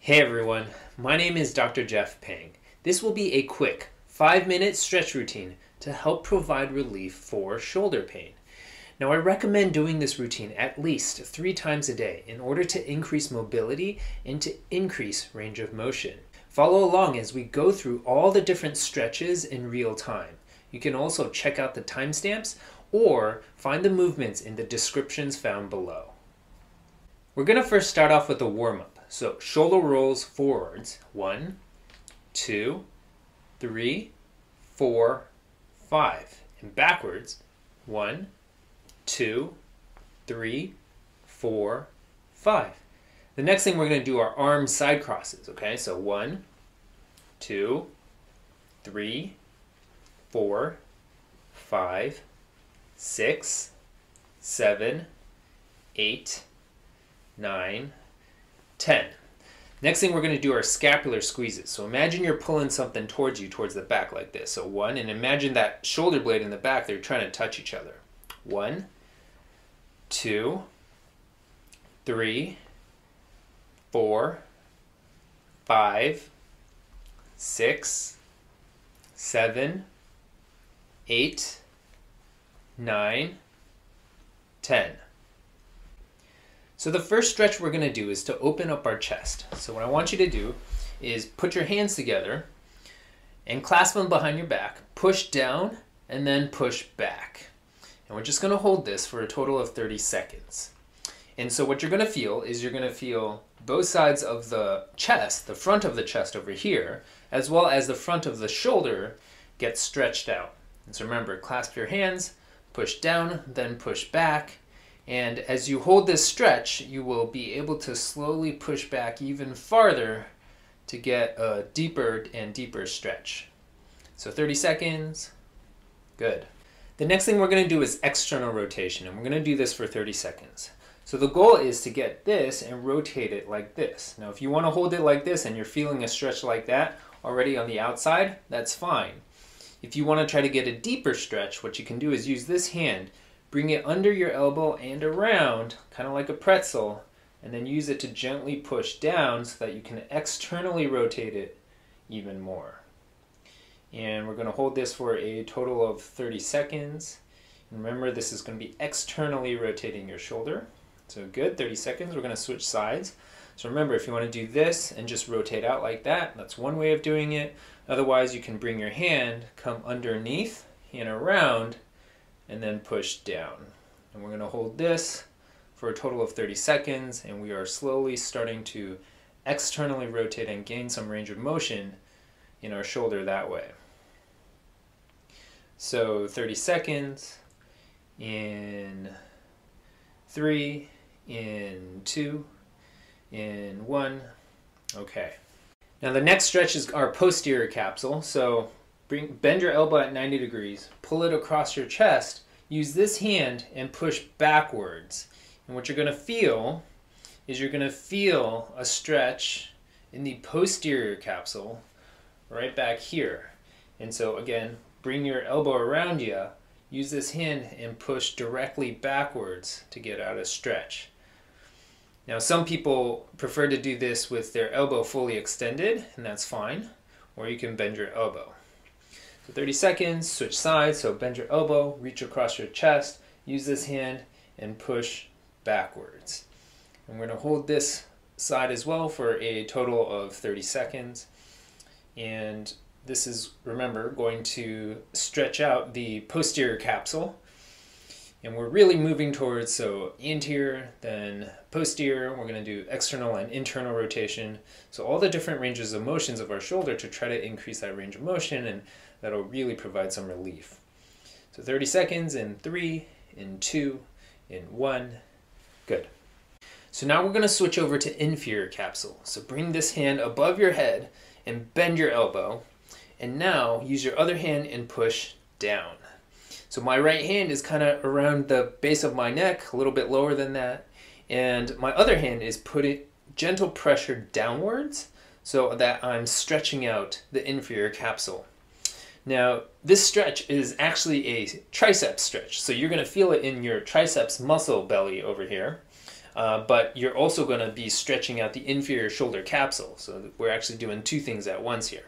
Hey everyone, my name is Dr. Jeff Peng. This will be a quick 5-minute stretch routine to help provide relief for shoulder pain. Now I recommend doing this routine at least 3 times a day in order to increase mobility and to increase range of motion. Follow along as we go through all the different stretches in real time. You can also check out the timestamps or find the movements in the descriptions found below. We're going to first start off with a warm-up. So shoulder rolls forwards, 1, 2, 3, 4, 5, and backwards, 1, 2, 3, 4, 5. The next thing we're going to do are arm side crosses, okay? So 1, 2, 3, 4, 5, 6, 7, 8, 9, 10. Next thing we're going to do are scapular squeezes. So imagine you're pulling something towards you, towards the back like this. So 1, and imagine that shoulder blade in the back, they're trying to touch each other. 1, 2, 3, 4, 5, 6, 7, 8, 9, 10. So the first stretch we're going to do is to open up our chest. So what I want you to do is put your hands together and clasp them behind your back, push down, and then push back. And we're just going to hold this for a total of 30 seconds. And so what you're going to feel is you're going to feel both sides of the chest, the front of the chest over here, as well as the front of the shoulder get stretched out. And so remember, clasp your hands, push down, then push back. And as you hold this stretch, you will be able to slowly push back even farther to get a deeper and deeper stretch. So 30 seconds, good. The next thing we're going to do is external rotation, and we're going to do this for 30 seconds. So the goal is to get this and rotate it like this. Now if you want to hold it like this and you're feeling a stretch like that already on the outside, that's fine. If you want to try to get a deeper stretch, what you can do is use this hand, bring it under your elbow and around, kind of like a pretzel, and then use it to gently push down so that you can externally rotate it even more. And we're going to hold this for a total of 30 seconds. And remember, this is going to be externally rotating your shoulder. So good, 30 seconds. We're going to switch sides. So remember, if you want to do this and just rotate out like that, that's one way of doing it. Otherwise, you can bring your hand, come underneath and around, and then push down. And we're going to hold this for a total of 30 seconds, and we are slowly starting to externally rotate and gain some range of motion in our shoulder that way. So 30 seconds, in 3, in 2, in 1, okay. Now the next stretch is our posterior capsule. So bend your elbow at 90 degrees, pull it across your chest, use this hand and push backwards. And what you're going to feel is you're going to feel a stretch in the posterior capsule right back here. And so again, bring your elbow around you, use this hand and push directly backwards to get out a stretch. Now some people prefer to do this with their elbow fully extended, and that's fine, or you can bend your elbow. So 30 seconds, switch sides, so bend your elbow, reach across your chest, use this hand, and push backwards. And we're going to hold this side as well for a total of 30 seconds. And this is, remember, going to stretch out the posterior capsule. And we're really moving towards, so anterior, then posterior. We're going to do external and internal rotation. So all the different ranges of motions of our shoulder to try to increase that range of motion, and that'll really provide some relief. So 30 seconds, in 3, in 2, in 1, good. So now we're going to switch over to inferior capsule. So bring this hand above your head and bend your elbow. And now use your other hand and push down. So my right hand is kind of around the base of my neck, a little bit lower than that. And my other hand is putting gentle pressure downwards so that I'm stretching out the inferior capsule. Now, this stretch is actually a tricep stretch, so you're going to feel it in your triceps muscle belly over here, but you're also going to be stretching out the inferior shoulder capsule, so we're actually doing two things at once here.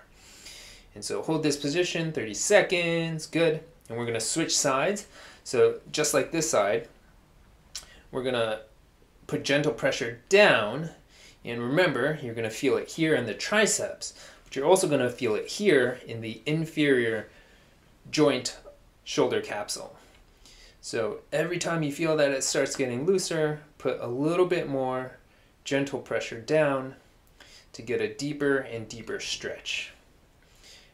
And so hold this position, 30 seconds, good, and we're going to switch sides. So just like this side, we're going to put gentle pressure down, and remember, you're going to feel it here in the triceps, but you're also going to feel it here in the inferior joint shoulder capsule. So every time you feel that it starts getting looser, put a little bit more gentle pressure down to get a deeper and deeper stretch.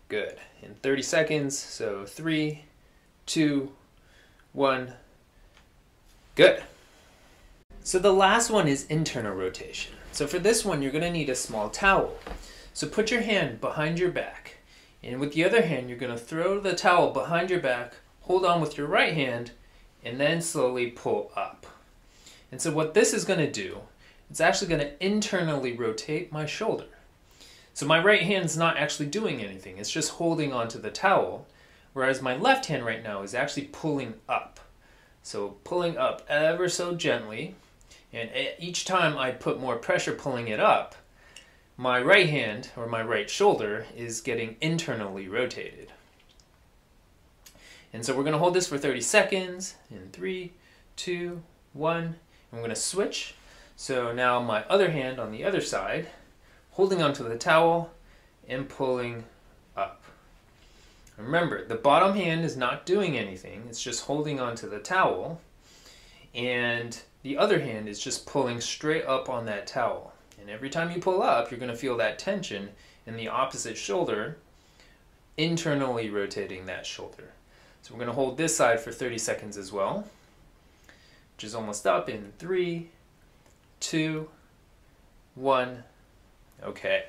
Good. In 30 seconds, so 3, 2, 1. Good. So the last one is internal rotation. So for this one, you're going to need a small towel. So put your hand behind your back, and with the other hand, you're going to throw the towel behind your back, hold on with your right hand, and then slowly pull up. And so what this is going to do, it's actually going to internally rotate my shoulder. So my right hand's not actually doing anything, it's just holding onto the towel, whereas my left hand right now is actually pulling up. So pulling up ever so gently, and each time I put more pressure pulling it up, my right hand, or my right shoulder, is getting internally rotated. And so we're going to hold this for 30 seconds, in 3, 2, 1, and we're going to switch. So now my other hand on the other side, holding onto the towel and pulling up. Remember, the bottom hand is not doing anything, it's just holding onto the towel, and the other hand is just pulling straight up on that towel. And every time you pull up, you're going to feel that tension in the opposite shoulder, internally rotating that shoulder. So we're going to hold this side for 30 seconds as well, which is almost up in 3, 2, 1. Okay.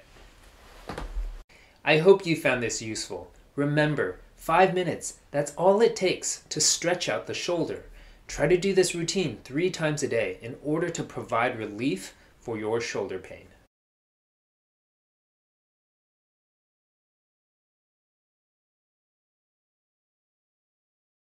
I hope you found this useful. Remember, 5 minutes, that's all it takes to stretch out the shoulder. Try to do this routine 3 times a day in order to provide relief for your shoulder pain.